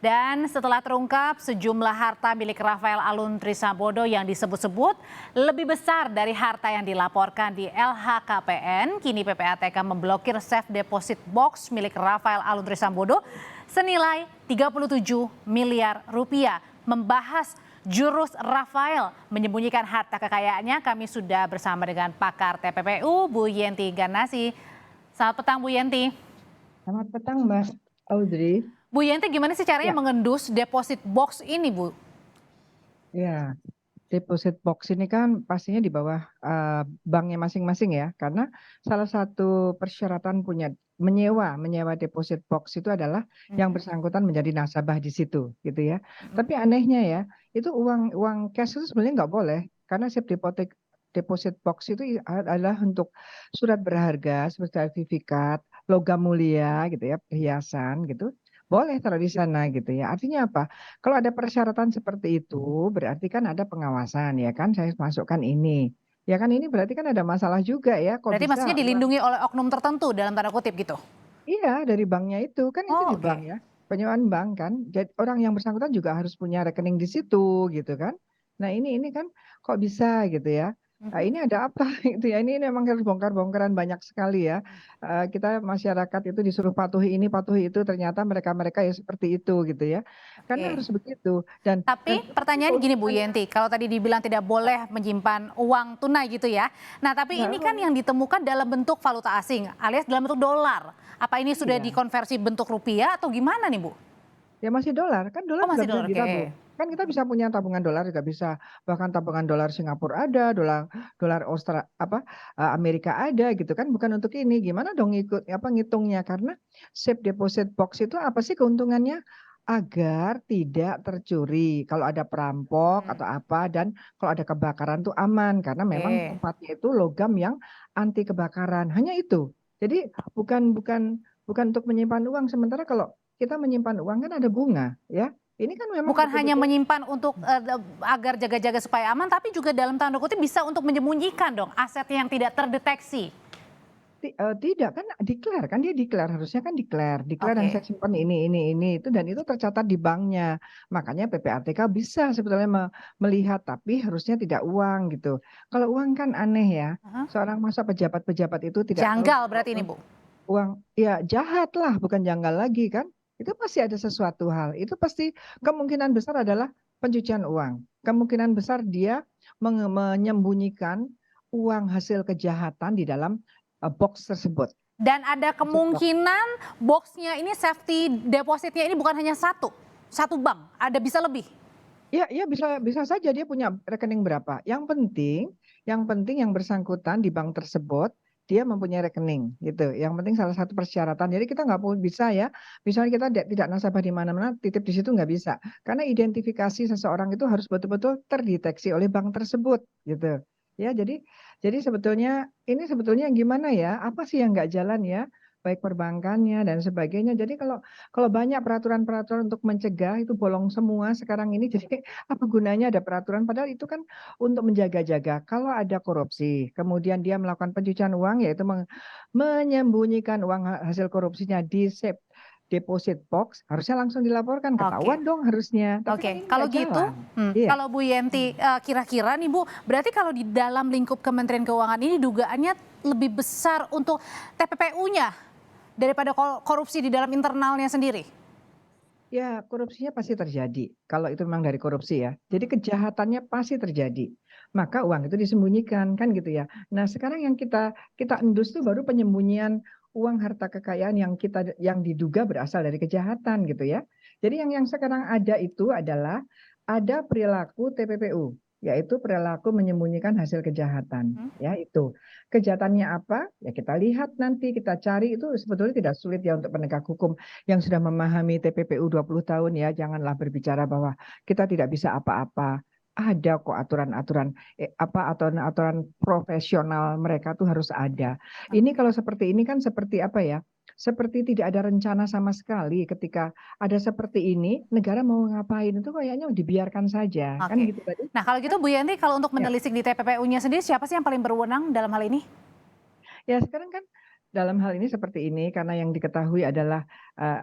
Dan setelah terungkap sejumlah harta milik Rafael Alun Trisambodo yang disebut-sebut lebih besar dari harta yang dilaporkan di LHKPN, kini PPATK memblokir safe deposit box milik Rafael Alun Trisambodo senilai 37 miliar rupiah. Membahas jurus Rafael menyembunyikan harta kekayaannya, kami sudah bersama dengan pakar TPPU Bu Yenti Garnasi. Selamat petang Bu Yenti. Selamat petang Mbak Audrey. Bu Yenti, gimana sih caranya mengendus deposit box ini, Bu? Ya, deposit box ini kan pastinya di bawah banknya masing-masing ya, karena salah satu persyaratan menyewa deposit box itu adalah yang bersangkutan menjadi nasabah di situ, gitu ya. Tapi anehnya ya, itu uang cash itu sebenarnya nggak boleh, karena safe deposit box itu adalah untuk surat berharga seperti sertifikat, logam mulia gitu ya, perhiasan gitu. Boleh taruh di sana gitu ya. Artinya apa? Kalau ada persyaratan seperti itu, berarti kan ada pengawasan ya kan, saya masukkan ini. Ya kan ini berarti kan ada masalah juga ya, kok Berarti maksudnya bisa dilindungi oleh oknum tertentu dalam tanda kutip gitu? iya dari banknya itu, kan itu Oh, di bank oke. ya, penyewaan bank kan. Jadi orang yang bersangkutan juga harus punya rekening di situ gitu kan. Nah ini kan kok bisa gitu ya. Nah, ini ada apa gitu ya, ini memang harus bongkar-bongkaran banyak sekali ya. Kita masyarakat itu disuruh patuhi ini, patuhi itu, ternyata mereka-mereka ya seperti itu gitu ya. Karena Oke. harus begitu dan Tapi pertanyaan gini Bu keuntungannya Yenti, kalau tadi dibilang tidak boleh menyimpan uang tunai gitu ya. Nah tapi ini kan yang ditemukan dalam bentuk valuta asing alias dalam bentuk dolar. Apa ini sudah iya. dikonversi bentuk rupiah atau gimana nih Bu? Ya masih dolar, kan dolar Oh juga masih bisa dolar, ditabung. oke. Kan kita bisa punya tabungan dolar juga bisa, bahkan tabungan dolar Singapura ada, dolar dolar Amerika ada gitu kan, bukan untuk ini. Gimana dong ngitungnya? Karena safe deposit box itu apa sih keuntungannya? Agar tidak tercuri kalau ada perampok atau apa, dan kalau ada kebakaran tuh aman karena memang Oke. tempatnya itu logam yang anti kebakaran. Hanya itu. Jadi bukan bukan bukan untuk menyimpan uang. Sementara kalau kita menyimpan uang kan ada bunga ya. Ini kan memang Bukan hanya betul-betul menyimpan untuk agar jaga-jaga supaya aman, tapi juga dalam tanda kutip bisa untuk menyembunyikan dong aset yang tidak terdeteksi. tidak kan declare kan, dia declare, harusnya kan declare yang Oke. saya simpan ini itu, dan itu tercatat di banknya. Makanya PPATK bisa sebetulnya melihat, tapi harusnya tidak uang gitu. Kalau uang kan aneh ya. Aha. Seorang masa pejabat-pejabat itu tidak tahu Janggal bahwa berarti ini Bu. uang ya jahat lah, bukan janggal lagi kan. Itu pasti ada sesuatu hal. Itu pasti kemungkinan besar adalah pencucian uang. Kemungkinan besar dia menyembunyikan uang hasil kejahatan di dalam box tersebut. Dan ada Deposit box. kemungkinan boxnya ini safety depositnya ini bukan hanya satu bank, ada bisa lebih. Ya, ya bisa bisa saja dia punya rekening berapa. Yang penting yang bersangkutan di bank tersebut dia mempunyai rekening gitu. Yang penting salah satu persyaratan. Jadi kita nggak bisa ya. Misalnya kita tidak nasabah di mana-mana, titip di situ nggak bisa. Karena identifikasi seseorang itu harus betul-betul terdeteksi oleh bank tersebut gitu. Ya, jadi sebetulnya gimana ya? Apa sih yang nggak jalan ya? Baik perbankannya dan sebagainya. Jadi kalau banyak peraturan-peraturan untuk mencegah itu bolong semua sekarang ini, jadi apa gunanya ada peraturan, padahal itu kan untuk menjaga-jaga kalau ada korupsi, kemudian dia melakukan pencucian uang, yaitu menyembunyikan uang hasil korupsinya di safe deposit box, harusnya langsung dilaporkan, Oke. ketahuan dong harusnya. Tapi kan Oke, ini kalau nggak gitu, jalan. Iya. kalau Bu Yenti kira-kira nih Bu, berarti kalau di dalam lingkup Kementerian Keuangan ini dugaannya lebih besar untuk TPPU-nya daripada korupsi di dalam internalnya sendiri? Ya, korupsinya pasti terjadi. Kalau itu memang dari korupsi ya. Jadi kejahatannya pasti terjadi. Maka uang itu disembunyikan kan gitu ya. Nah, sekarang yang kita kita endus itu baru penyembunyian uang harta kekayaan yang diduga berasal dari kejahatan gitu ya. Jadi yang sekarang ada itu adalah ada perilaku TPPU, yaitu perilaku menyembunyikan hasil kejahatan, ya itu. Kejahatannya apa? Ya kita lihat nanti, kita cari, itu sebetulnya tidak sulit ya untuk penegak hukum yang sudah memahami TPPU 20 tahun ya, janganlah berbicara bahwa kita tidak bisa apa-apa. Ada kok aturan-aturan aturan-aturan profesional mereka tuh harus ada. Ini kalau seperti ini kan seperti apa ya? Seperti tidak ada rencana sama sekali. Ketika ada seperti ini, negara mau ngapain itu kayaknya dibiarkan saja, kan Oke. gitu tadi. Nah kalau gitu Bu Yanti, kalau untuk Ya. menelisik di TPPU-nya sendiri siapa sih yang paling berwenang dalam hal ini? Ya sekarang kan dalam hal ini seperti ini, karena yang diketahui adalah,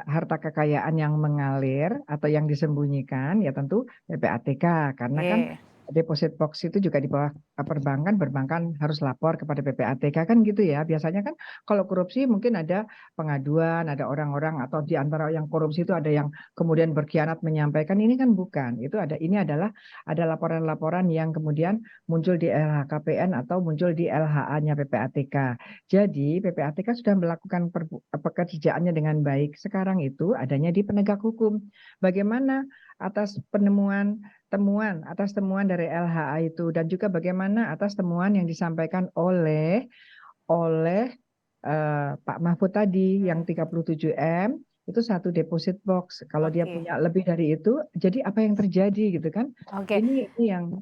harta kekayaan yang mengalir atau yang disembunyikan, ya tentu PPATK. Karena kan Oke. deposit box itu juga di bawah, perbankan harus lapor kepada PPATK kan gitu ya. Biasanya kan kalau korupsi mungkin ada pengaduan, ada orang-orang atau di antara yang korupsi itu ada yang kemudian berkhianat menyampaikan, ini kan bukan. Ini adalah ada laporan-laporan yang kemudian muncul di LHKPN atau muncul di LHA-nya PPATK. Jadi PPATK sudah melakukan pekerjaannya dengan baik. Sekarang itu adanya di penegak hukum. Bagaimana atas temuan dari LHA itu dan juga bagaimana atas temuan yang disampaikan oleh oleh Pak Mahfud tadi yang 37M itu satu deposit box. Kalau dia Oke. punya lebih dari itu, jadi apa yang terjadi gitu kan? Oke. Ini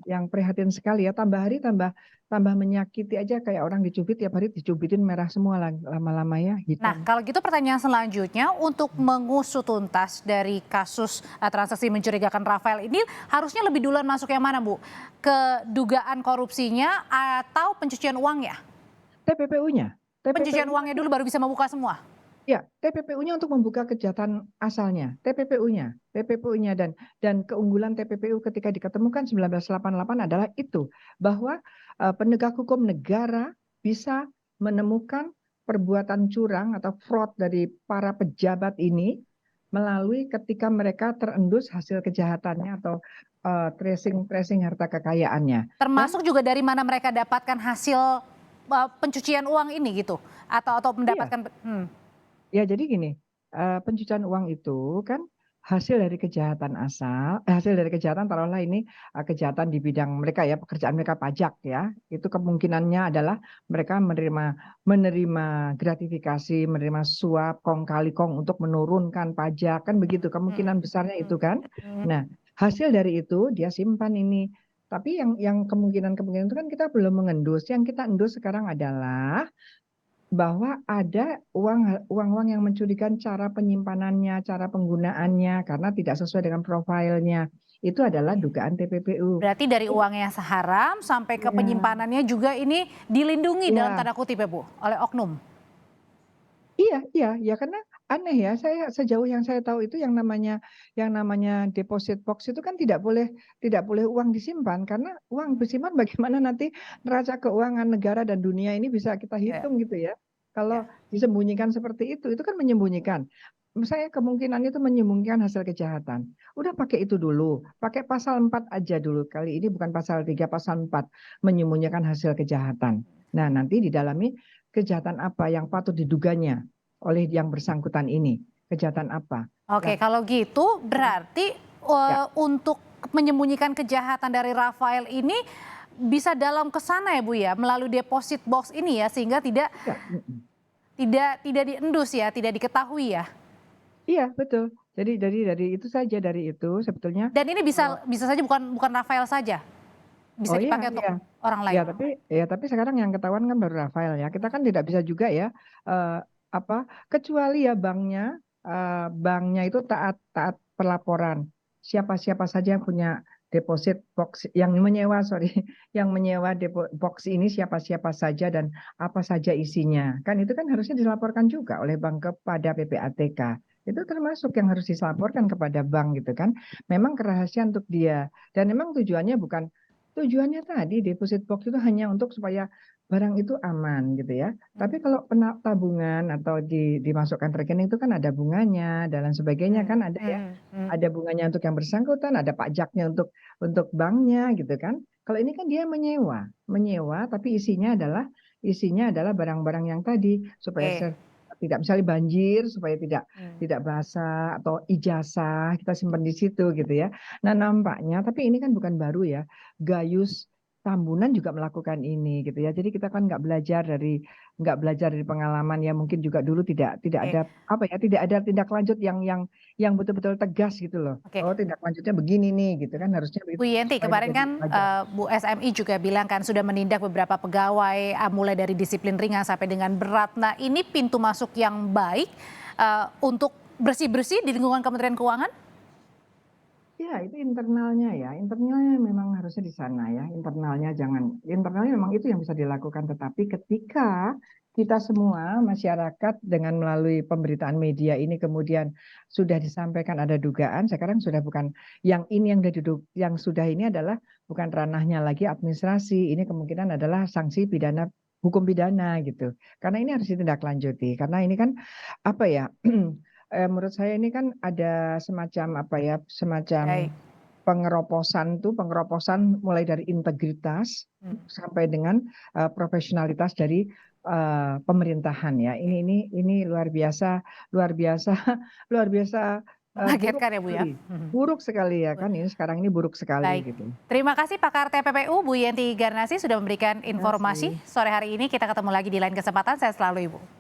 yang prihatin sekali ya. Tambah hari tambah menyakiti aja kayak orang dicubit tiap hari dicubitin merah semua lama-lama ya Nah, hitam. kalau gitu pertanyaan selanjutnya untuk mengusut tuntas dari kasus transaksi mencurigakan Rafael ini harusnya lebih duluan masuk yang mana, Bu? Ke dugaan korupsinya atau pencucian uangnya? TPPU-nya, Pencucian TPPU-nya uangnya dulu baru bisa membuka semua. ya, TPPU-nya untuk membuka kejahatan asalnya, TPPU-nya dan keunggulan TPPU ketika diketemukan 1988 adalah itu, bahwa penegak hukum negara bisa menemukan perbuatan curang atau fraud dari para pejabat ini melalui ketika mereka terendus hasil kejahatannya atau tracing harta kekayaannya. Dan Termasuk juga dari mana mereka dapatkan hasil pencucian uang ini gitu atau iya, mendapatkan ya, jadi gini, pencucian uang itu kan hasil dari kejahatan taruhlah ini, kejahatan di bidang mereka ya, pekerjaan mereka pajak ya, itu kemungkinannya adalah mereka menerima gratifikasi, menerima suap kong kali kong untuk menurunkan pajak, kan begitu hmm, kemungkinan besarnya itu kan. hmm. Nah, hasil dari itu dia simpan ini. Tapi yang kemungkinan-kemungkinan itu kan kita belum mengendus, yang kita endus sekarang adalah bahwa ada uang-uang yang mencurigakan cara penyimpanannya, cara penggunaannya karena tidak sesuai dengan profilnya. Itu adalah dugaan TPPU. Berarti dari uangnya seharam sampai ke Ya, penyimpanannya juga ini dilindungi dalam iya, tanda kutip ya Bu oleh oknum. iya, iya, ya karena aneh ya. Saya sejauh yang saya tahu itu yang namanya deposit box itu kan tidak boleh uang disimpan karena uang disimpan bagaimana nanti neraca keuangan negara dan dunia ini bisa kita Ya, hitung gitu ya. Kalau ya. disembunyikan seperti itu kan menyembunyikan. Saya kemungkinan itu menyembunyikan hasil kejahatan. Udah pakai itu dulu, pakai pasal 4 aja dulu. Kali ini bukan pasal 3, pasal 4 menyembunyikan hasil kejahatan. Nah, nanti didalami kejahatan apa yang patut diduganya oleh yang bersangkutan ini. Kejahatan apa? Oke, Nah, kalau gitu berarti ya, untuk menyembunyikan kejahatan dari Rafael ini bisa dalam kesana ya Bu ya melalui deposit box ini ya sehingga tidak iya, tidak diendus ya, tidak diketahui ya. iya betul. Jadi dari itu saja dari itu sebetulnya. Dan ini eh, bisa bisa saja bukan bukan Rafael saja, bisa oh iya, dipakai untuk iya. orang Ya lain. tapi sekarang yang ketahuan kan baru Rafael ya. Kita kan tidak bisa juga ya eh, apa kecuali ya banknya itu taat taat pelaporan. Siapa-siapa saja yang punya deposit box yang menyewa sorry yang menyewa box ini siapa-siapa saja dan apa saja isinya. Kan itu kan harusnya dilaporkan juga oleh bank kepada PPATK. Itu termasuk yang harus dilaporkan kepada bank gitu kan. Memang kerahasiaan untuk dia dan memang tujuannya tadi deposit box itu hanya untuk supaya barang itu aman gitu ya. Tapi kalau tabungan atau dimasukkan rekening itu kan ada bunganya dan lain sebagainya Hmm, kan ada ya. hmm, hmm. Ada bunganya untuk yang bersangkutan, ada pajaknya untuk banknya gitu kan. Kalau ini kan dia menyewa tapi isinya adalah barang-barang yang tadi supaya Oke. tidak misalnya banjir supaya tidak Hmm. tidak basah atau ijazah kita simpan di situ gitu ya. Nah, nampaknya tapi ini kan bukan baru ya. Gayus Tambunan juga melakukan ini gitu ya. Jadi kita kan nggak belajar dari pengalaman ya mungkin juga dulu tidak Oke. ada apa ya tidak ada tindak lanjut yang betul-betul tegas gitu loh. Oke. Oh tindak lanjutnya begini nih gitu kan harusnya begitu Bu Yenti, supaya kemarin menjadi kan pelajar. Bu SMI juga bilang kan sudah menindak beberapa pegawai, mulai dari disiplin ringan sampai dengan berat. Nah, ini pintu masuk yang baik untuk bersih-bersih di lingkungan Kementerian Keuangan? Ya, itu internalnya memang harusnya di sana ya. Internalnya memang itu yang bisa dilakukan. Tetapi ketika kita semua masyarakat dengan melalui pemberitaan media ini kemudian sudah disampaikan ada dugaan, sekarang sudah bukan yang ini yang sudah ini adalah bukan ranahnya lagi administrasi, ini kemungkinan adalah sanksi pidana hukum pidana gitu. Karena ini harus ditindaklanjuti. Karena ini kan apa ya? Menurut saya ini kan ada semacam apa ya? Semacam Baik. pengeroposan mulai dari integritas sampai dengan profesionalitas dari pemerintahan ya. Ini luar biasa luar biasa luar biasa buruk Mengagetkan ya Bu ya. sekali. Buruk sekali ya kan ini sekarang ini buruk sekali Baik. gitu. Terima kasih pakar TPPU Bu Yenti Garnasi sudah memberikan Terima informasi kasih. sore hari ini. Kita ketemu lagi di lain kesempatan. Saya selalu Ibu.